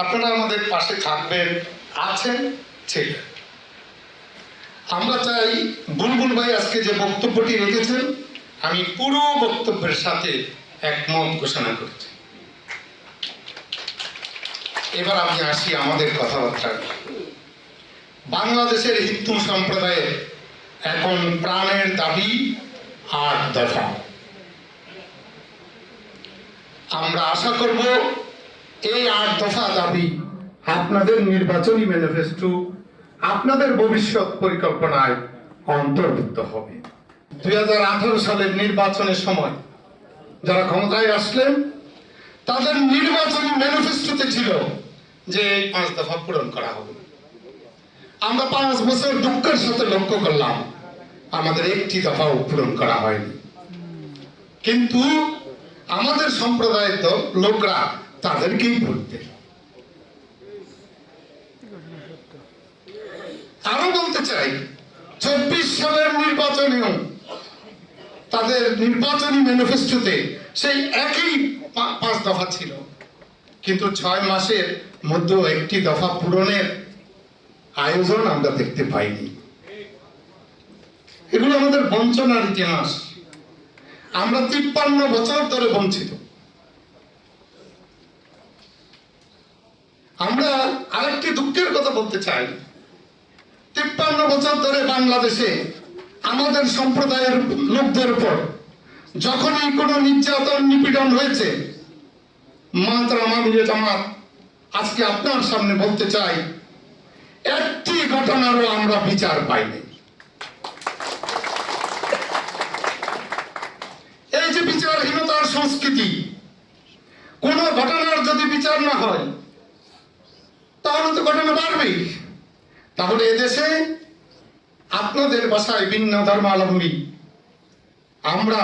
আপনারা আমাদের পাশে থাকবেন, আছেন, ছিলেন। আমরা চাই বুলবুল ভাই আজকে যে বক্তব্যটি রেখেছেন, আমি পুরো বক্তব্যের সাথে একমত ঘোষণা করছি। এবার আমি আসি আমাদের কথাবার্তা। বাংলাদেশের হিন্দু সম্প্রদায়ের এখন প্রাণের দাবি ৮ দফা। আমরা আশা করব এই ৮ দফা দাবি আপনাদের নির্বাচনী ম্যানিফেস্টো, আপনাদের ভবিষ্যৎ পরিকল্পনায় অন্তর্ভুক্ত হবে। 2018 সালের নির্বাচনের সময় যারা ক্ষমতায় আসলেন, তাদের নির্বাচনী ম্যানিফেস্টোতে ছিল যে এই 5 দফা পূরণ করা হবে। আমরা 5 বছর দুঃখের সাথে লক্ষ্য করলাম আমাদের একটি দফাও পূরণ করা হয়নি। কিন্তু আমাদের সম্প্রদায়ের তো লোকরা তাদেরকেই ভুলতে। আরো বলতে চাই, 24 সালের নির্বাচনেও তাদের নির্বাচনী ম্যানিফেস্টোতে সেই একই 5 দফা ছিল, কিন্তু 6 মাসের মধ্যে একটি দফা পূরণের আয়োজন আমরা দেখতে পাইনি। এগুলো আমাদের বঞ্চনার ইতিহাস। আমরা 53 বছর ধরে বঞ্চিত। আমরা আরেকটি দুঃখের কথা বলতে চাই, 53 বছর ধরে বাংলাদেশে আমাদের সম্প্রদায়ের লোকদের উপর যখনই কোনো নির্যাতন নিপীড়ন হয়েছে, জামাত আজকে আপনার সামনে বলতে চাই, একটি ঘটনারও আমরা বিচার পাইনি। এই যে বিচারহীনতার সংস্কৃতি, কোন ঘটনার যদি বিচার না হয় তাহলে তো ঘটনা বাড়বেই। তাহলে এদেশে আপনাদের ভাষায় ভিন্ন ধর্মাবলম্বী আমরা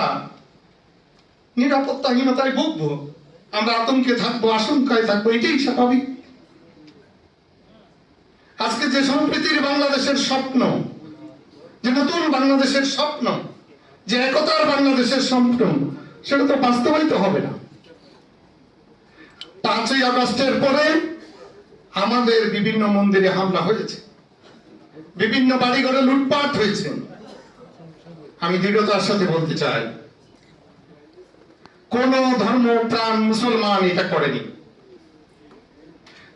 নিরাপত্তাহীনতায় ভুগবো, আমরা আতঙ্কে থাকবো, আশঙ্কায় থাকবো, এটাই স্বাভাবিক। আজকে যে সম্প্রীতির বাংলাদেশের স্বপ্ন, যে নতুন বাংলাদেশের স্বপ্ন, যে একতার বাংলাদেশের স্বপ্ন, সেটা তো বাস্তবায়িত হবে না। 5ই আগস্টের পরে আমাদের বিভিন্ন মন্দিরে হামলা হয়েছে, বিভিন্ন বাড়িঘরে লুটপাট হয়েছে। আমি দৃঢ়তার সাথে বলতে চাই, কোন ধর্মপ্রাণ মুসলমান এটা করেনি,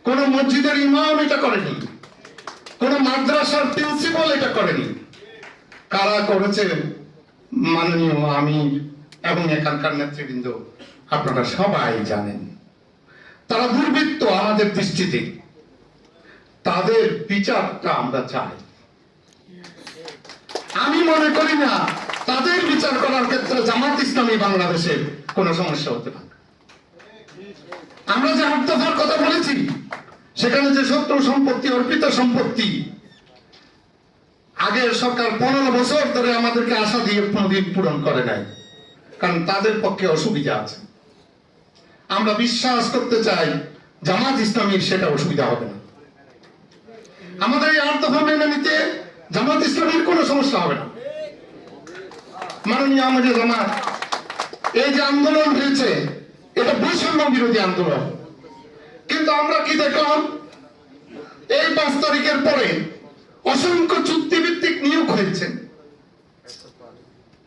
কোন মসজিদের ইমাম এটা করেনি, কোন মাদ্রাসার প্রিন্সিপাল এটা করেনি। কারা করেছেন? মাননীয় আমির এবং এখানকার নেতৃবৃন্দ আপনারা সবাই জানেন। তারা দুর্বৃত্ত আমাদের দৃষ্টিতে, তাদের বিচারটা আমরা চাই। আমি মনে করি না তাদের বিচার করার ক্ষেত্রে জামাত ইসলামী বাংলাদেশের কোন সমস্যা হতে পারে। আমরা যে 8 দফার কথা বলেছি, সেখানে যে শত্রু সম্পত্তি, অর্পিত সম্পত্তি, আগের সরকার 15 বছর ধরে আমাদেরকে আশা দিয়ে কোনদিন পূরণ করে নাই, কারণ তাদের পক্ষে অসুবিধা আছে। আমরা বিশ্বাস করতে চাই জামাত ইসলামীর সেটা অসুবিধা হবে না। আমাদের এই 8 দফা মেনে নিতে জামাত ইসলামীর কোনো সমস্যা হবে না। মাননীয় আমাদের জামাত, এই যে আন্দোলন হয়েছে, এটা বৈষম্য বিরোধী আন্দোলন। কিন্তু আমরা কি দেখলাম, এই 5 তারিখের পরে অসংখ্য চুক্তিভিত্তিক নিয়োগ হয়েছে,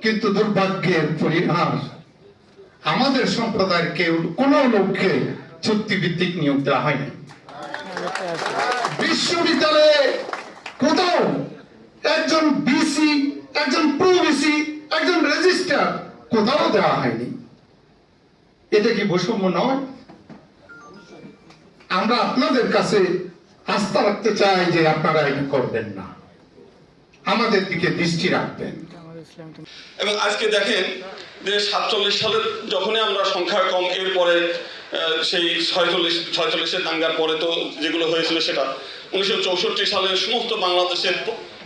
কিন্তু দুর্ভাগ্যের পরিহাস, আমাদের সম্প্রদায়ের কেউ কোন লোককে চুক্তিভিত্তিক নিয়োগ দেওয়া হয়নি। বিশ্ববিদ্যালয়ে কোথাও একজন বিসি, একজন প্রো-বিসি, একজন রেজিস্ট্রার কোথাও দেওয়া হয়নি। এটা কি বৈষম্য নয়? আমরা আপনাদের কাছে আস্থা রাখতে চাই যে আপনারা এটা করবেন না, আমাদের দিকে দৃষ্টি রাখবেন। এবং আজকে দেখেন যে 47 সালের যখনই আমরা সংখ্যা কম, এরপরে সেই 46 দাঙ্গার পরে তো যেগুলো হয়েছিল, সেটা 1964 সালে সমস্ত বাংলাদেশের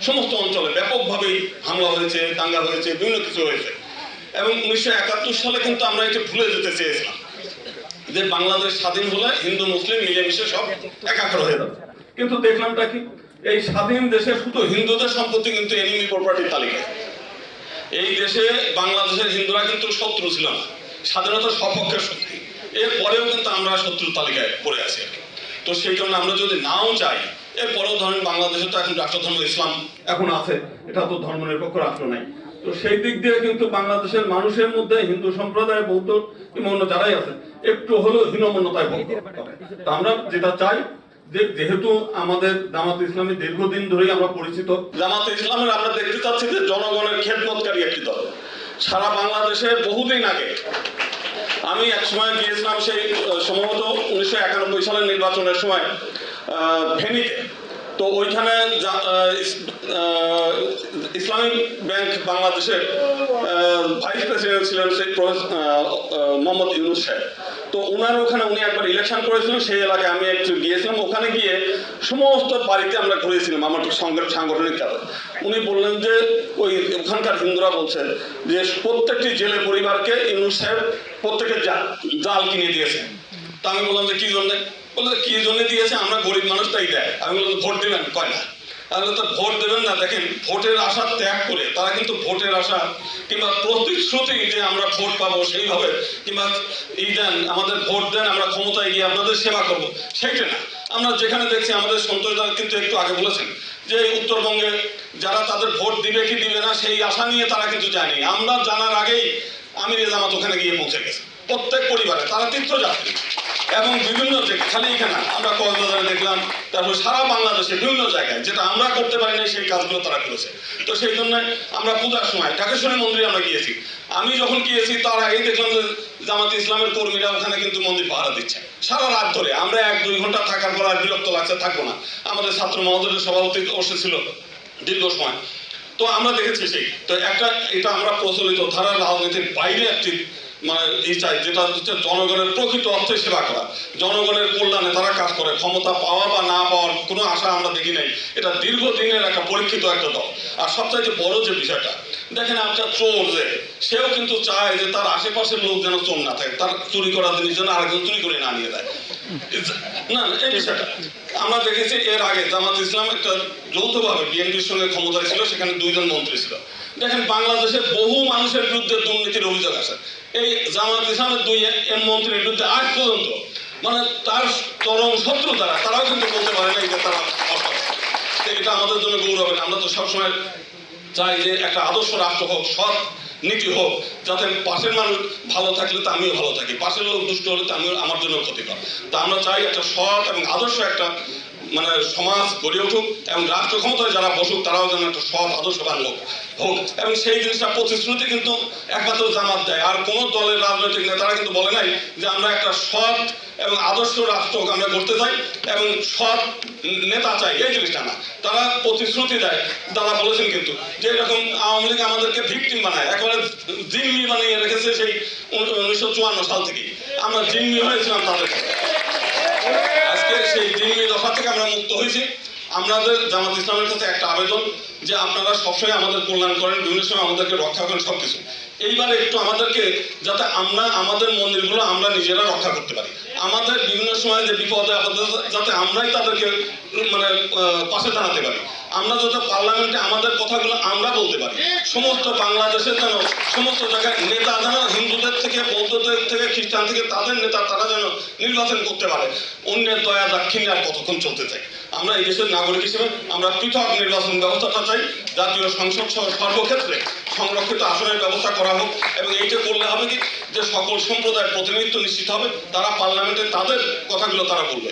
সমস্ত অঞ্চলে ব্যাপকভাবেই হামলা হয়েছে, দাঙ্গা হয়েছে, বিভিন্ন কিছু হয়েছে। এবং 1971 সালে কিন্তু আমরা এটা ভুলে যেতে চেয়েছিলাম যে বাংলাদেশ স্বাধীন হলে হিন্দু মুসলিম মিলেমিশে সব একাকার হয়ে যাবে। কিন্তু দেখলামটা কি, এই স্বাধীন দেশে শুধু হিন্দুদের সম্পত্তি কিন্তু এনিমি প্রপার্টির তালিকায়। এই দেশে বাংলাদেশের হিন্দুরা কিন্তু শত্রু ছিল না, স্বাধীনতার সপক্ষের শক্তি। এরপরেও কিন্তু আমরা শত্রুর তালিকায় পড়ে আছি। তো সেই কারণে আমরা যদি নাও চাই, এরপরেও ধরেন বাংলাদেশে তো এখন রাষ্ট্রধর্ম ইসলাম এখন আছে, এটা তো ধর্মনিরপেক্ষ রাষ্ট্র নাই। তো সেই দিক দিয়ে কিন্তু বাংলাদেশের মানুষের মধ্যে হিন্দু সম্প্রদায়, বৌদ্ধ কিংবা অন্য যারাই আছে একটু হলেও হীনমন্যতায় ভোগ করে। তো আমরা যেটা চাই যে যেহেতু আমাদের জামাতে ইসলামী দীর্ঘদিন ধরেই আমরা পরিচিত, জামাতে ইসলামের আমরা দেখতে চাচ্ছি যে জনগণের খেদমতকারী একটি দল। সারা বাংলাদেশে বহুদিন আগে আমি এক সময় গিয়েছিলাম, সেই সম্ভবত 1991 সালের নির্বাচনের সময় ফেনীতে। তো ওইখানে ইসলামিক ব্যাংক বাংলাদেশের ভাইস প্রেসিডেন্ট ছিলেন সেই মোহাম্মদ ইউনুস সাহেব। তো ওনার ওখানে উনি একবার ইলেকশন করেছিলেন, সেই এলাকায় আমি একটু গিয়েছিলাম। ওখানে গিয়ে সমস্ত বাড়িতে আমরা ঘুরেছিলাম আমার সাংগঠনিক কাজে। উনি বললেন যে ওই ওখানকার হিন্দুরা বলছেন যে প্রত্যেকটি জেলে পরিবারকে ইউনুস সাহেব প্রত্যেকের জাল কিনে দিয়েছেন। তা আমি বললাম যে কি জন্য? বললো কি জন্য দিয়েছে, আমরা গরিব মানুষ তাই দেয়। আমি বললাম ভোট দেবেন? কয় না। তাহলে তো ভোট দেবেন না। দেখেন, ভোটের আশা ত্যাগ করে তারা কিন্তু ভোটের আশা কিংবা প্রতিশ্রুতি যে আমরা ভোট পাবো সেইভাবে কিংবা দেন আমাদের ভোট দেন, আমরা ক্ষমতায় গিয়ে আপনাদের সেবা করবো, সেইটা না। আমরা যেখানে দেখছি আমাদের সন্তোষদা কিন্তু একটু আগে বলেছেন যে উত্তরবঙ্গে যারা তাদের ভোট দিবে কি দিবে না সেই আশা নিয়ে তারা কিন্তু যায়নি। আমরা জানার আগেই আমির জামাত ওখানে গিয়ে পৌঁছে গেছে, প্রত্যেক পরিবারে তারা তীর্থযাত্রী। এবং বিভিন্ন জায়গায়, খালি এখানে আমরা কক্সবাজারে দেখলাম, তারপর সারা বাংলাদেশে বিভিন্ন জায়গায় যেটা আমরা করতে পারি না সেই কাজগুলো তারা করেছে। তো সেই জন্য আমরা পূজার সময় ঢাকেশ্বরী মন্দিরে আমরা গিয়েছি। আমি যখন গিয়েছি তার আগেই দেখলাম যে জামাতে ইসলামের কর্মীরা ওখানে কিন্তু মন্দির পাহারা দিচ্ছে সারা রাত ধরে। আমরা 1-2 ঘন্টা থাকার পর আর বিরক্ত লাগছে, থাকবো না। আমাদের ছাত্র মহোদয়ের সভাপতি বসেছিল দীর্ঘ সময়। তো আমরা দেখেছি সেই তো এটা আমরা প্রচলিত ধারার রাজনীতির বাইরে একটি মানে এই চাই, যেটা হচ্ছে জনগণের প্রকৃত অর্থে সেবা করা, জনগণের কল্যাণে তারা কাজ করে। ক্ষমতা পাওয়া বা না পাওয়ার কোনো আশা আমরা দেখি নাই। এটা দীর্ঘদিনের একটা পরীক্ষিত একটা দল। আর সবচাইতে বড় যে বিষয়টা দেখেন, একটা চোর যে সেও কিন্তু চায় যে তার আশেপাশের লোক যেন চোর না থাকে, তার চুরি করার জিনিস যেন আরেকজন চুরি করে না নিয়ে দেয়। না, এই বিষয়টা আমরা দেখেছি এর আগে জামাত ইসলাম একটা যৌথভাবে বিএনপির সঙ্গে ক্ষমতায় ছিল, সেখানে 2 জন মন্ত্রী ছিল। দেখেন, বাংলাদেশে বহু মানুষের বিরুদ্ধে দুর্নীতির অভিযোগ আছে। এই জামাত ইসলামের 2 মন্ত্রীর বিরুদ্ধে আজ পর্যন্ত মানে তার চরম শত্রু তারাও কিন্তু বলতে পারে না যে তারা অসৎ। এটা আমাদের জন্য গৌরবের। আমরা তো সবসময় চাই যে একটা আদর্শ রাষ্ট্র হোক, সৎ নীতি হোক, যাতে পাশের মানুষ ভালো থাকলে তো আমিও ভালো থাকি, পাশের লোক দুষ্ট হলে তো আমিও আমার জন্য ক্ষতিকর। তা আমরা চাই একটা সৎ এবং আদর্শ একটা মানে সমাজ গড়ে উঠুক এবং রাষ্ট্র ক্ষমতায় যারা বসুক তারাও যেন একটা সৎ আদর্শবান লোক হোক। এবং সেই জিনিসটা প্রতিশ্রুতি কিন্তু একমাত্র জামাত দেয়। আর কোন দলের রাজনৈতিক নেতারা কিন্তু বলে নাই যে আমরা একটা সৎ এবং আদর্শ রাষ্ট্র আমরা করতে চাই এবং সৎ নেতা চাই, এই জিনিসটা না। তারা প্রতিশ্রুতি দেয়। তারা বলেছেন কিন্তু যে এরকম আওয়ামী লীগ আমাদেরকে ভিকটিম বানায়, একেবারে জিম্মি বানিয়ে রেখেছে সেই 1954 সাল থেকে। আমরা জিম্মি হয়েছিলাম তাদের কাছে। আজকে সেই জিম্মি দফা থেকে আমরা মুক্ত হয়েছি। আমাদের জামাত ইসলামের কাছে একটা আবেদন যে আপনারা সবসময় আমাদের কল্যাণ করেন, বিভিন্ন সময় আমাদেরকে রক্ষা করেন সবকিছু। এইবারে একটু আমাদেরকে যাতে আমরা আমাদের মন্দিরগুলো আমরা নিজেরা রক্ষা করতে পারি, আমাদের বিভিন্ন সময় যে বিপদে আপদে যাতে আমরাই তাদেরকে মানে পাশে দাঁড়াতে পারি। আমরা যাতে পার্লামেন্টে আমাদের কথাগুলো আমরা বলতে পারি। সমস্ত বাংলাদেশের যেন সমস্ত জায়গায় নেতা যেন হিন্দুদের থেকে, বৌদ্ধদের থেকে, খ্রিস্টান থেকে তাদের নেতা তারা যেন নির্বাচন করতে পারে। অন্যের দয়া দাক্ষিণ্য আর কতক্ষণ চলতে চাই? আমরা এই দেশের নাগরিক হিসেবে আমরা পৃথক নির্বাচন ব্যবস্থাটা চাই। জাতীয় সংসদ সহ সর্বক্ষেত্রে সংরক্ষিত আসনের ব্যবস্থা করা হোক। এবং এইটা করলে হবে কি যে সকল সম্প্রদায়ের প্রতিনিধিত্ব নিশ্চিত হবে, তারা পার্লামেন্টে তাদের কথাগুলো তারা বলবে।